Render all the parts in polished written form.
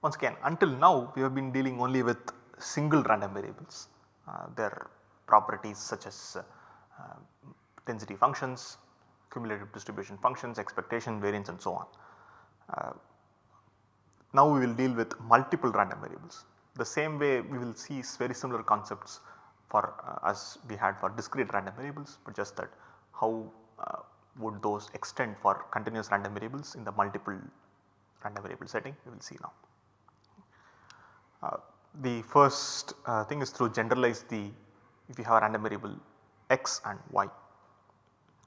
Once again, until now we have been dealing only with single random variables, their properties such as density functions, cumulative distribution functions, expectation, variance and so on. Now we will deal with multiple random variables. The same way we will see very similar concepts for as we had for discrete random variables, but just that how would those extend for continuous random variables in the multiple random variable setting, we will see now. The first thing is to generalize the, if you have a random variable x and y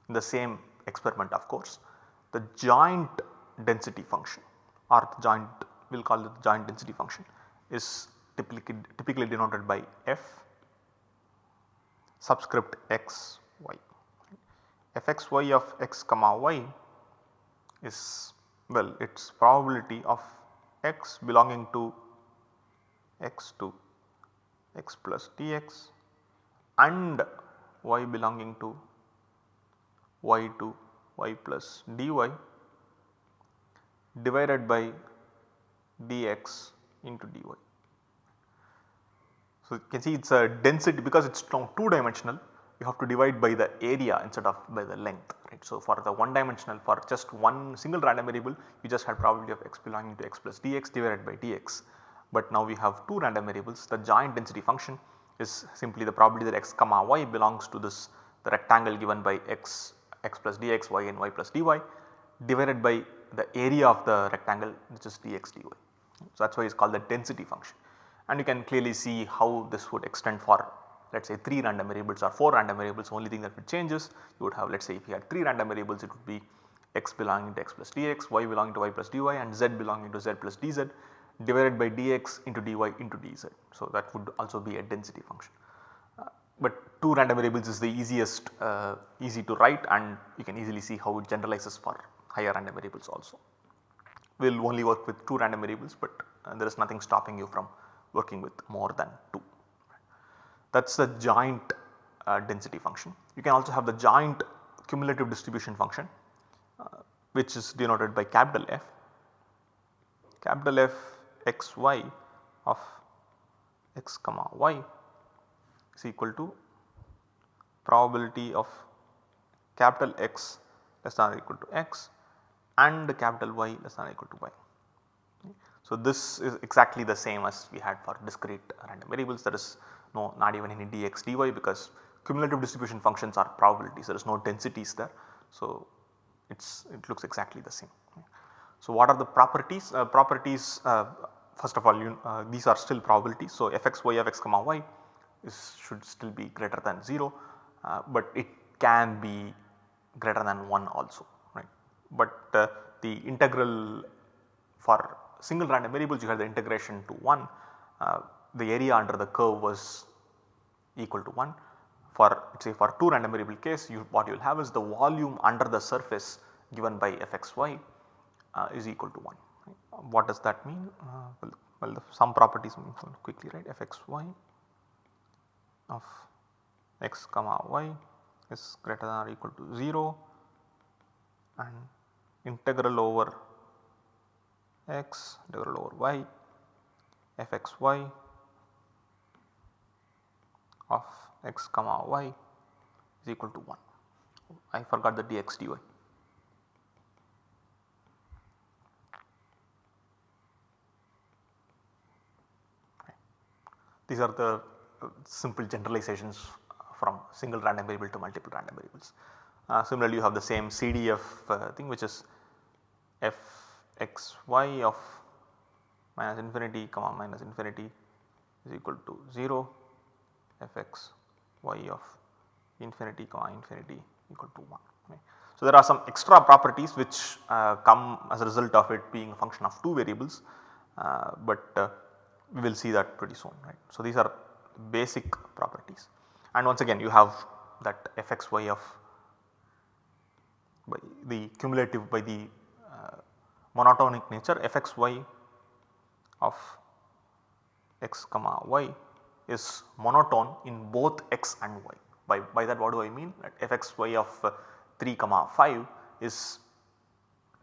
in the same experiment, of course, the joint density function or the joint, we will call it the joint density function, is typically denoted by f subscript x y. Fxy of x comma y is, well, its probability of x belonging to x plus dx and y belonging to y plus dy divided by dx into dy. So, you can see it is a density, because it is now 2 dimensional, you have to divide by the area instead of by the length, right. So, for the 1 dimensional, for just one single random variable, you just had probability of x belonging to x plus dx divided by dx. But now we have 2 random variables, the joint density function is simply the probability that x comma y belongs to this, the rectangle given by x plus dx, y and y plus dy divided by the area of the rectangle, which is dx dy. So, that is why it is called the density function, and you can clearly see how this would extend for, let us say 3 random variables or 4 random variables. Only thing that would changes, you would have, let us say if you had 3 random variables, it would be x belonging to x plus dx, y belonging to y plus dy and z belonging to z plus dz divided by dx into dy into dz. So, that would also be a density function. But 2 random variables is the easiest, easy to write, and you can easily see how it generalizes for higher random variables also. We will only work with 2 random variables, but there is nothing stopping you from working with more than 2. That is the joint density function. You can also have the joint cumulative distribution function, which is denoted by capital F. Capital F x y of x comma y is equal to probability of capital X less than or equal to x and capital Y less than or equal to y. So, this is exactly the same as we had for discrete random variables. There is not even any dx dy, because cumulative distribution functions are probabilities, there is no densities there. So, it looks exactly the same. So, what are the properties? First of all, these are still probabilities. So, fxy of x comma y should still be greater than 0, but it can be greater than 1 also, right. But the integral for single random variables, you had the integration to 1, the area under the curve was equal to 1. For say for 2 random variable case, what you will have is the volume under the surface given by fxy is equal to 1. Right. What does that mean? Well, some properties quickly, right. Fxy of x comma y is greater than or equal to 0 and integral over x integral over y fxy of x comma y is equal to 1. I forgot the dx dy. These are the simple generalizations from single random variable to multiple random variables. Similarly, you have the same CDF thing, which is fxy of minus infinity comma minus infinity is equal to 0, fxy of infinity comma infinity equal to 1. Right. So, there are some extra properties which come as a result of it being a function of 2 variables, but we will see that pretty soon, right. So, these are basic properties, and once again you have that fxy of by the cumulative by the monotonic nature fxy of x comma y is monotone in both x and y. By that, what do I mean? That fxy of 3 comma 5 is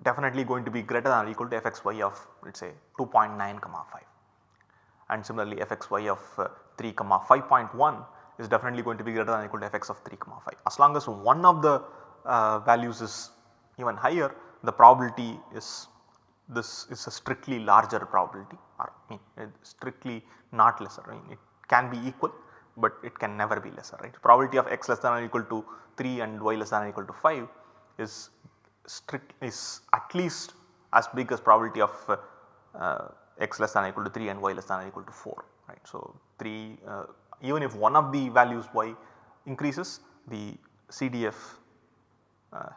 definitely going to be greater than or equal to fxy of let us say 2.9 comma 5, and similarly fxy of 3 comma 5.1 is definitely going to be greater than or equal to fx of 3 comma 5. As long as one of the values is even higher, the probability is this is a strictly larger probability, or strictly not lesser. It can be equal, but it can never be lesser, right. Probability of x less than or equal to 3 and y less than or equal to 5 is at least as big as probability of x less than or equal to 3 and y less than or equal to 4, right. So, 3 even if one of the values y increases, the CDF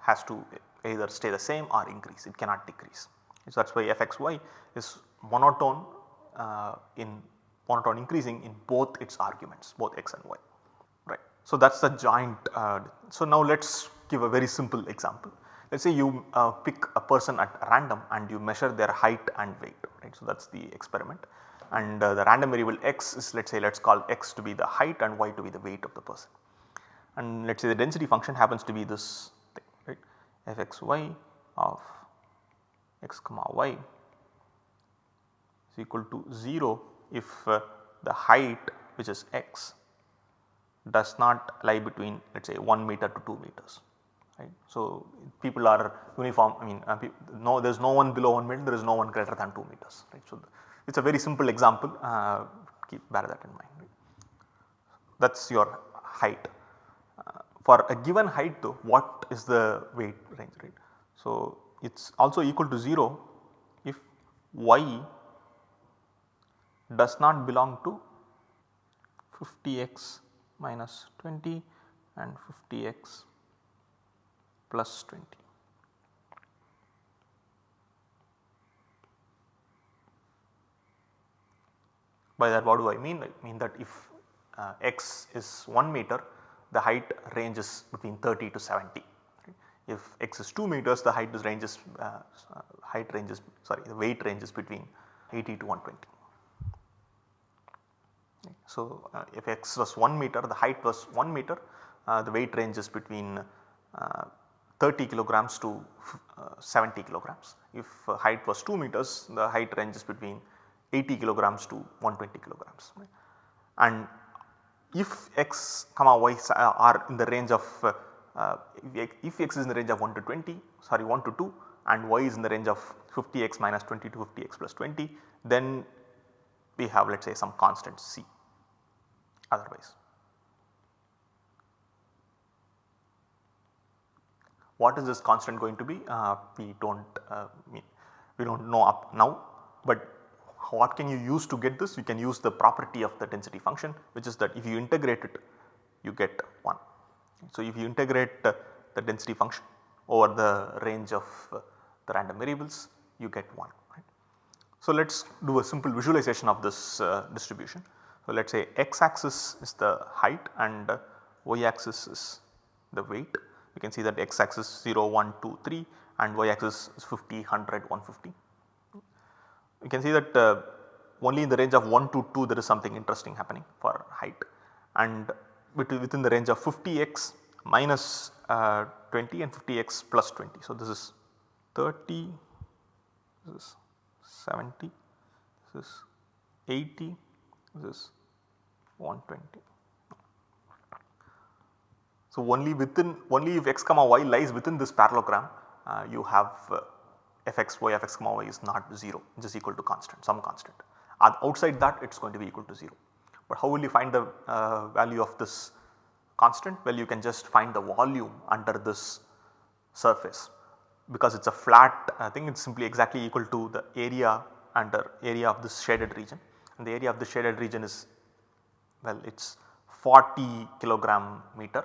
has to either stay the same or increase, it cannot decrease. So, that is why fxy is monotone monotone increasing in both its arguments, both x and y, right. So, that is the joint. So, now let us give a very simple example. Let us say you pick a person at random and you measure their height and weight, right. So, that is the experiment, and the random variable x is let us call x to be the height and y to be the weight of the person, and let us say the density function happens to be this thing, right, fxy of x comma y is equal to 0 if the height, which is x, does not lie between let us say 1 meter to 2 meters, right. So, people are uniform, no, there is no one below 1 meter, there is no one greater than 2 meters, right. So, it is a very simple example, bear that in mind, right. That is your height. For a given height though, what is the weight range, right. So, it is also equal to 0 if y does not belong to 50x minus 20 and 50x plus 20. By that what do I mean? I mean that if x is 1 meter, the height ranges between 30 to 70. Right? If x is 2 meters, the the weight ranges between 80 to 120. So, if x was 1 meter, the height was 1 meter, the weight ranges between 30 kilograms to 70 kilograms. If height was 2 meters, the height ranges between 80 kilograms to 120 kilograms. Right? And if x comma y are in the range of if x is in the range of 1 to 1 to 2 and y is in the range of 50x minus 20 to 50x plus 20, then we have let us say some constant c otherwise. What is this constant going to be? We do not know up now, but what can you use to get this? You can use the property of the density function, which is that if you integrate it, you get 1. So, if you integrate the density function over the range of the random variables, you get 1. Right? So, let us do a simple visualization of this distribution. So, let us say x axis is the height and y axis is the weight. You can see that x axis 0, 1, 2, 3 and y axis is 50, 100, 150. You can see that only in the range of 1 to 2 there is something interesting happening for height, and within the range of 50x minus 20 and 50x plus 20. So, this is 30, this is 70, this is 80, this is 120. So, only if x comma y lies within this parallelogram, you have fxy fx comma y is not 0, which is equal to constant, some constant. Outside that it is going to be equal to 0. But how will you find the value of this constant? Well, you can just find the volume under this surface, because it is a flat thing, it is simply exactly equal to the area of this shaded region, and the area of the shaded region is, well, it is 40 kilogram meter.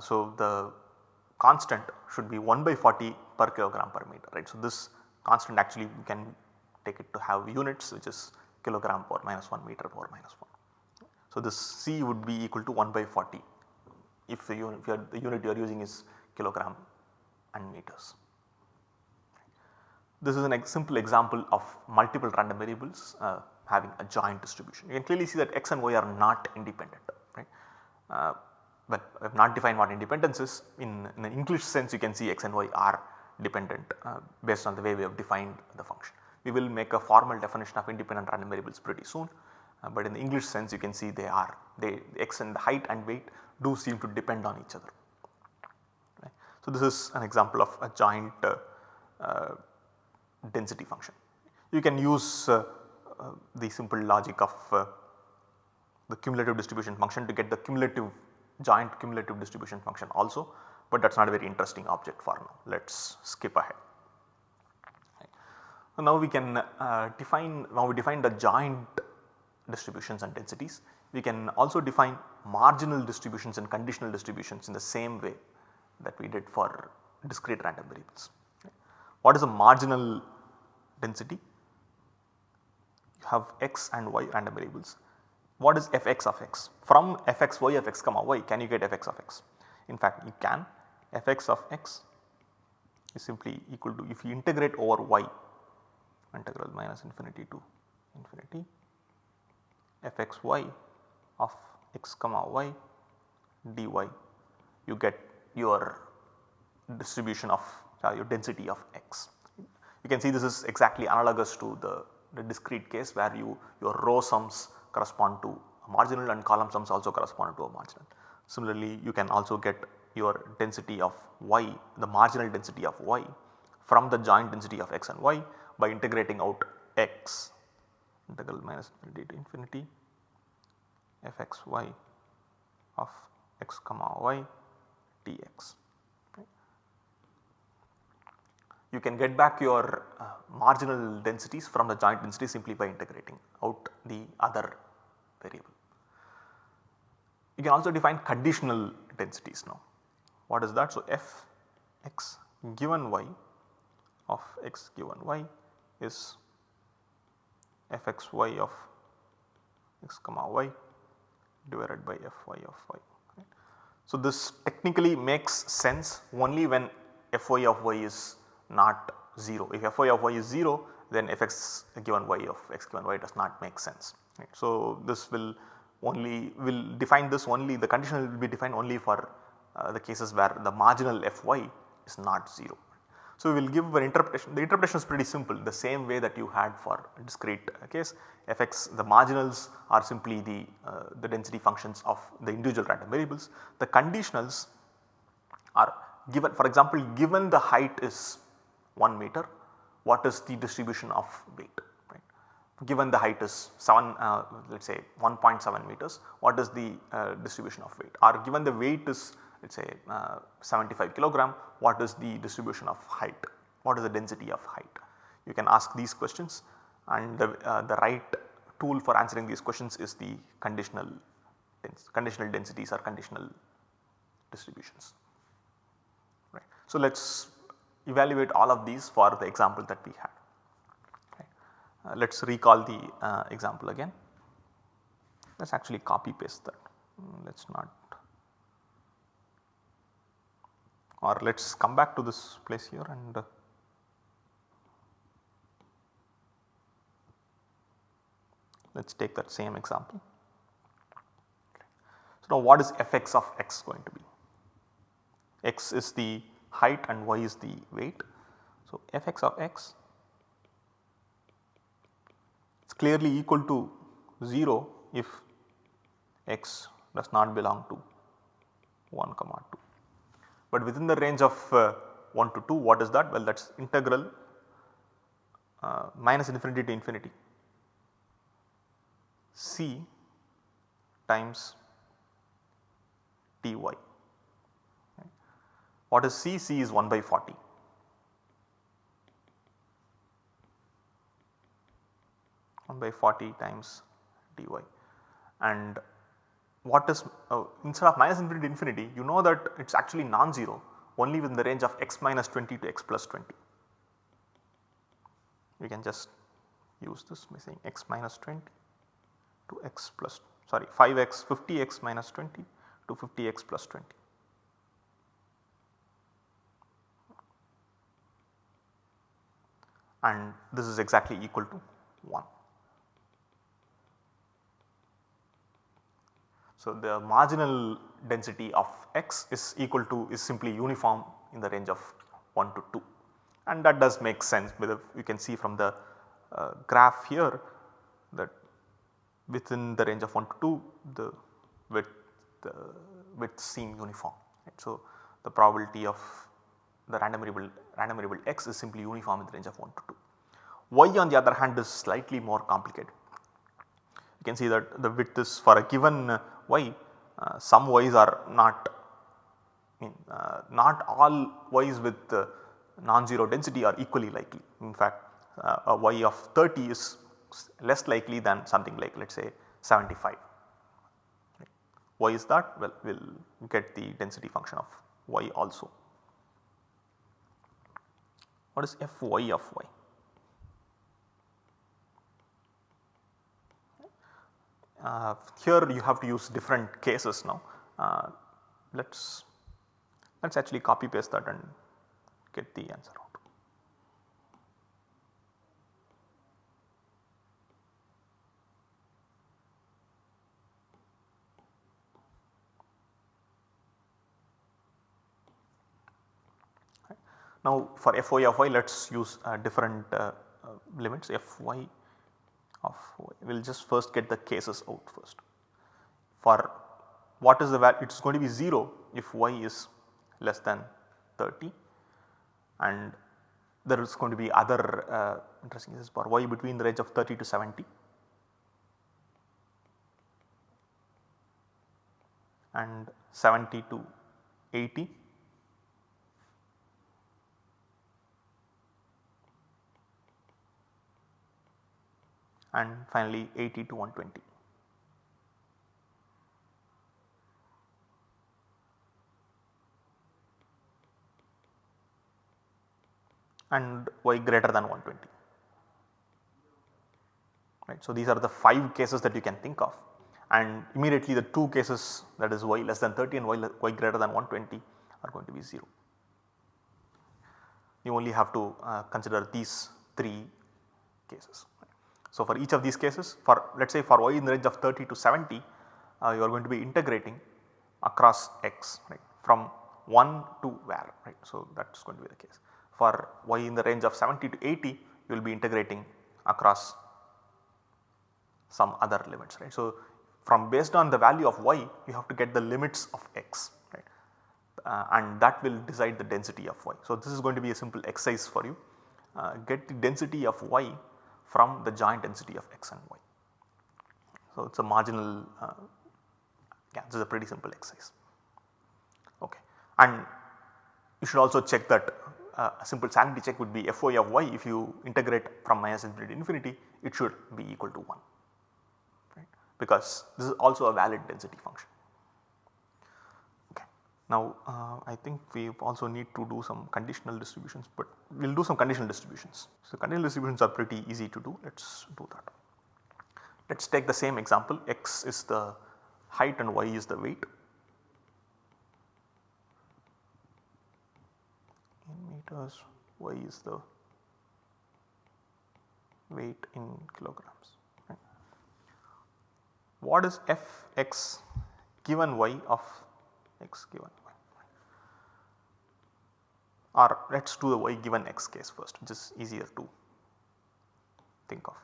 So, the constant should be 1 by 40 per kilogram per meter, right. So, this constant actually you can take it to have units, which is kilogram power minus 1 meter power minus 1. So, this C would be equal to 1 by 40 if the unit you are using is kilogram and meters. This is a simple example of multiple random variables having a joint distribution. You can clearly see that x and y are not independent, right. Well, I have not defined what independence is. In an English sense, you can see x and y are dependent based on the way we have defined the function. We will make a formal definition of independent random variables pretty soon, but in the English sense you can see they x and the height and weight do seem to depend on each other. Right. So, this is an example of a joint density function. You can use the simple logic of the cumulative distribution function to get the joint cumulative distribution function also, but that is not a very interesting object for now. Let us skip ahead. Right. So, now we can define the joint distributions and densities. We can also define marginal distributions and conditional distributions in the same way that we did for discrete random variables. Right. What is a marginal density? You have x and y random variables. What is fx of x? From fx y of x comma y, can you get fx of x? In fact, you can. Fx of x is simply equal to, if you integrate over y, integral minus infinity to infinity, fxy of x comma y dy, you get your distribution of your density of x. You can see this is exactly analogous to the discrete case where your row sums correspond to a marginal and column sums also correspond to a marginal. Similarly, you can also get your density of y, the marginal density of y from the joint density of x and y by integrating out x, integral minus infinity to infinity fxy of x comma y dx. You can get back your marginal densities from the joint density simply by integrating out the other variable. You can also define conditional densities now. What is that? So, f x given y of x given y is fxy of x comma y divided by fy of y. Right. So, this technically makes sense only when fy of y is not 0. If fy of y is 0, then fx given y of x given y does not make sense. Right. So, this will define this only, the conditional will be defined only for the cases where the marginal fy is not 0. So, we will give an interpretation. The interpretation is pretty simple, the same way that you had for a discrete case. Fx, the marginals are simply the density functions of the individual random variables. The conditionals are given, for example, given the height is 1 meter, what is the distribution of weight? Right. Given the height is let us say 1.7 meters, what is the distribution of weight? Or given the weight is let us say 75 kilogram, what is the distribution of height? What is the density of height? You can ask these questions, and the right tool for answering these questions is the conditional densities or conditional distributions. Right. So, let us evaluate all of these for the example that we had. Right. Let us recall the example again. Let us actually copy paste that. Let us not, or let us come back to this place here and let us take that same example. So, now what is fx of x going to be? X is the height and y is the weight. So, fx of x is clearly equal to 0 if x does not belong to 1 comma 2. But within the range of 1 to 2, what is that? Well, that is integral minus infinity to infinity c times dy. What is c? C is 1 by 40. By 40 times dy, and what is instead of minus infinity to infinity, you know that it is actually non-zero only within the range of x minus 20 to x plus 20. We can just use this by saying x minus 20 to x plus 5x 50x minus 20 to 50x plus 20. And this is exactly equal to 1. So, the marginal density of x is simply uniform in the range of 1 to 2. and that does make sense, because you can see from the graph here that within the range of 1 to 2 the width seem uniform, right. So, the probability of the random variable x is simply uniform in the range of 1 to 2. Y on the other hand is slightly more complicated. You can see that the width is for a given y, some y's are not, not all y's with non-zero density are equally likely. In fact, a y of 30 is less likely than something like, let us say, 75. Right. Why is that? Well, we will get the density function of y also. What is Fy of y? Here you have to use different cases now. Let's actually copy paste that and get the answer out. Now for Fy of y, let us use different limits. Fy of y, we will just first get the cases out first. For what is the value, it is going to be 0 if y is less than 30, and there is going to be other interesting cases for y between the range of 30 to 70, and 70 to 80, and finally 80 to 120. And y greater than 120, right. So, these are the 5 cases that you can think of, and immediately the 2 cases, that is y less than 30 and y greater than 120, are going to be 0. You only have to consider these 3 cases. So, for each of these cases, for let us say for y in the range of 30 to 70, you are going to be integrating across x, right, from 1 to where, right. So, that is going to be the case. For y in the range of 70 to 80, you will be integrating across some other limits, right. So, from based on the value of y, you have to get the limits of x, right, and that will decide the density of y. So, this is going to be a simple exercise for you. Get the density of y from the joint density of x and y. So, it is a marginal, this is a pretty simple exercise. Okay. And you should also check that a simple sanity check would be Fy of y, if you integrate from minus infinity to infinity, it should be equal to 1, right, because this is also a valid density function. Okay. Now I think we also need to do some conditional distributions, but we will do some conditional distributions. So, conditional distributions are pretty easy to do, let us do that. Let us take the same example, x is the height and y is the weight. In meters, y is the weight in kilograms, right. What is Fx given y of x given y? Or let us do the y given x case first, which is easier to think of.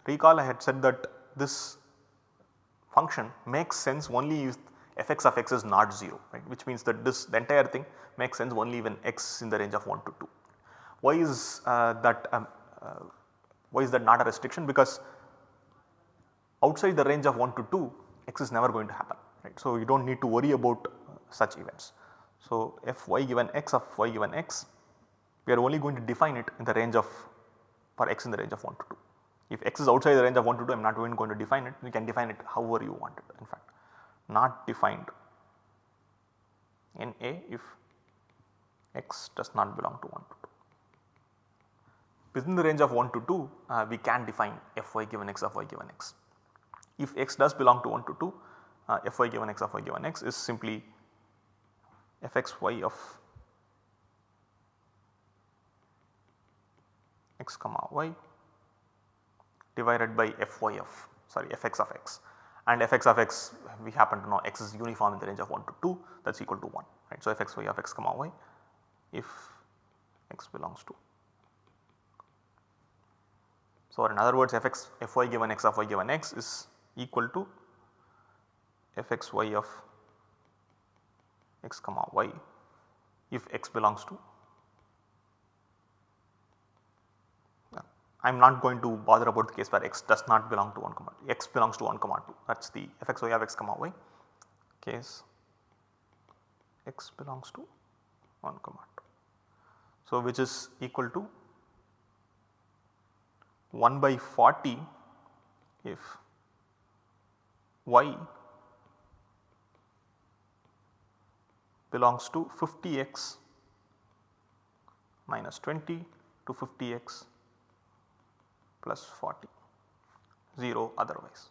Recall I had said that this function makes sense only if Fx of x is not 0, right, which means that the entire thing makes sense only when x is in the range of 1 to 2. Why is that not a restriction? Because outside the range of 1 to 2, x is never going to happen, right. So, you do not need to worry about such events. So, Fy given x of y given x, we are only going to define it in the range of, for x in the range of 1 to 2. If x is outside the range of 1 to 2, I am not even going to define it, you can define it however you want it, in fact not defined in A if x does not belong to 1 to 2. Within the range of 1 to 2, we can define Fy given x of y given x. If x does belong to 1 to 2, Fy given x of y given x is simply Fxy of x comma y divided by Fx of x, and Fx of x we happen to know x is uniform in the range of 1 to 2, that is equal to 1, right. So, fxy of x comma y if x belongs to. So, in other words fy given x of y given x is equal to fxy of x comma y if x belongs to. I am not going to bother about the case where x does not belong to 1 comma 2, x belongs to 1 comma 2, that is the fxy of x comma y case x belongs to 1 comma 2. So, which is equal to 1 by 40 if y belongs to 50x minus 20 to 50x plus 40, 0 otherwise.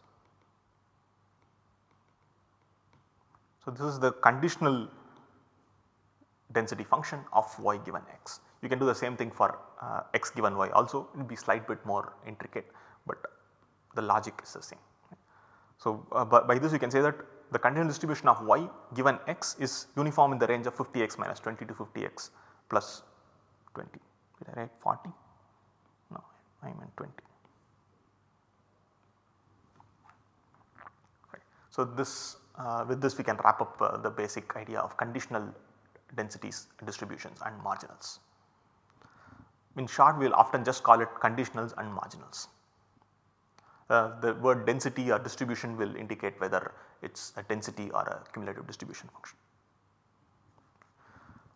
So, this is the conditional density function of y given x. You can do the same thing for x given y also, it will be slight bit more intricate, but the logic is the same. So, by this you can say that the conditional distribution of y given x is uniform in the range of 50x minus 20 to 50x plus 20. Did I write 40? No, I meant 20. Right. So, this with this we can wrap up the basic idea of conditional densities, distributions and marginals. In short, we will often just call it conditionals and marginals. The word density or distribution will indicate whether it is a density or a cumulative distribution function.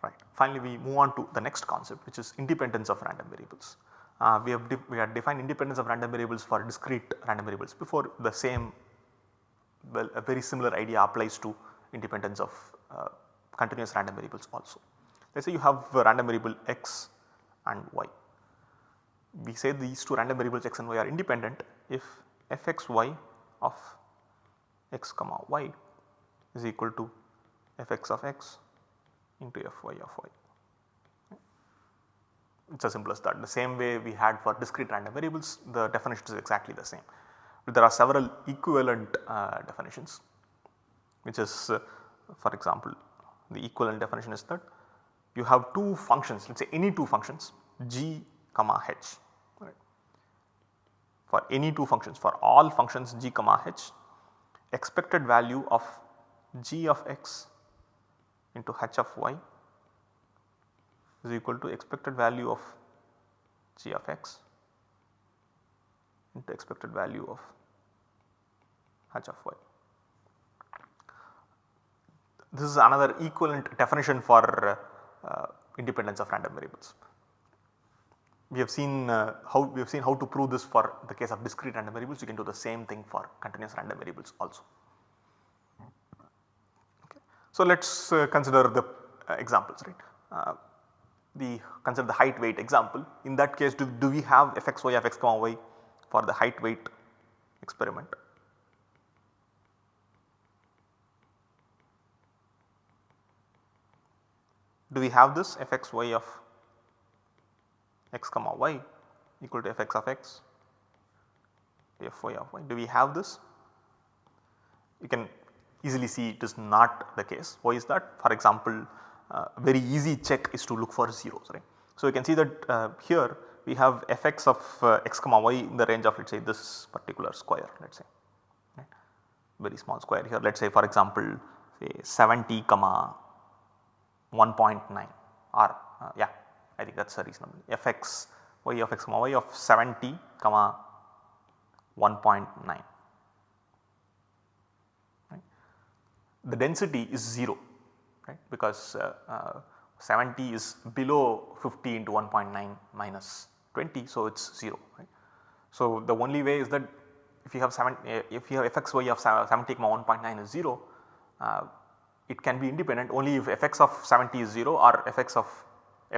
Right. Finally, we move on to the next concept, which is independence of random variables. We have defined independence of random variables for discrete random variables before. The same, well, a very similar idea applies to independence of continuous random variables also. Let us say you have a random variable x and y. We say these two random variables x and y are independent if fxy of x comma y is equal to fx of x into fy of y. It is as simple as that. The same way we had for discrete random variables, the definition is exactly the same. But there are several equivalent definitions, which is for example, the equivalent definition is that you have two functions, let us say any two functions g comma h. Right. For any two functions, for all functions g comma h, expected value of g of x into h of y is equal to expected value of g of x into expected value of h of y. This is another equivalent definition for independence of random variables. We have seen how to prove this for the case of discrete random variables. You can do the same thing for continuous random variables also. Okay. So, let us consider the examples, right. Consider the height weight example. In that case, do we have fxy of x comma y for the height weight experiment? Do we have this fxy of x comma y equal to fx of x fy of y? Do we have this? You can easily see it is not the case. Why is that? For example, very easy check is to look for zeros, right. So, you can see that here we have fx of x comma y in the range of, let us say, this particular square, let us say, right. Very small square here, let us say for example say 70 comma 1.9 or yeah, I think that is a reasonable fx y of x comma y of 70 comma 1.9. Right. The density is 0, right, because 70 is below 50 into 1.9 minus 20. So, it is 0, right. So, the only way is that if you have fxy of 70 comma 1.9 is 0, it can be independent only if fx of 70 is 0 or fx of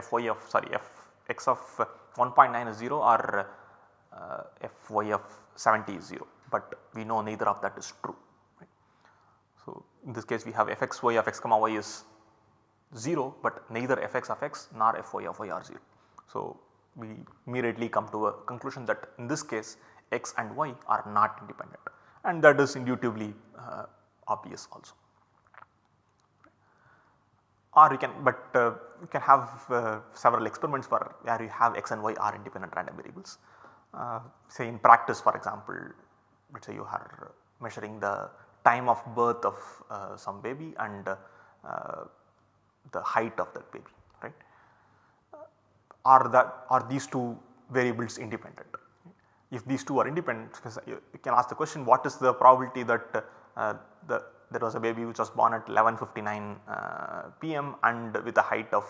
fy of fx of 1.9 is 0 or fy of 70 is 0, but we know neither of that is true, right. So, in this case we have fxy of x comma y is 0, but neither fx of x nor fy of y are 0. So, we immediately come to a conclusion that in this case x and y are not independent, and that is intuitively obvious also. or you can have several experiments for where you have x and y are independent random variables. Say in practice, for example, let us say you are measuring the time of birth of some baby and the height of that baby, right. Are these two variables independent? If these two are independent, you can ask the question, what is the probability that there was a baby which was born at 11:59 p.m. and with a height of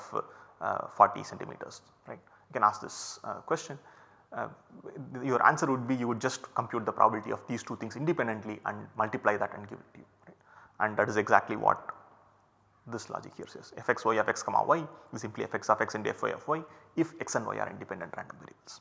40 centimeters, right. You can ask this question. Your answer would be, you would just compute the probability of these two things independently and multiply that and give it to you, right. And that is exactly what this logic here says. Fxy of x comma y is simply fx of x into fy of y if x and y are independent random variables.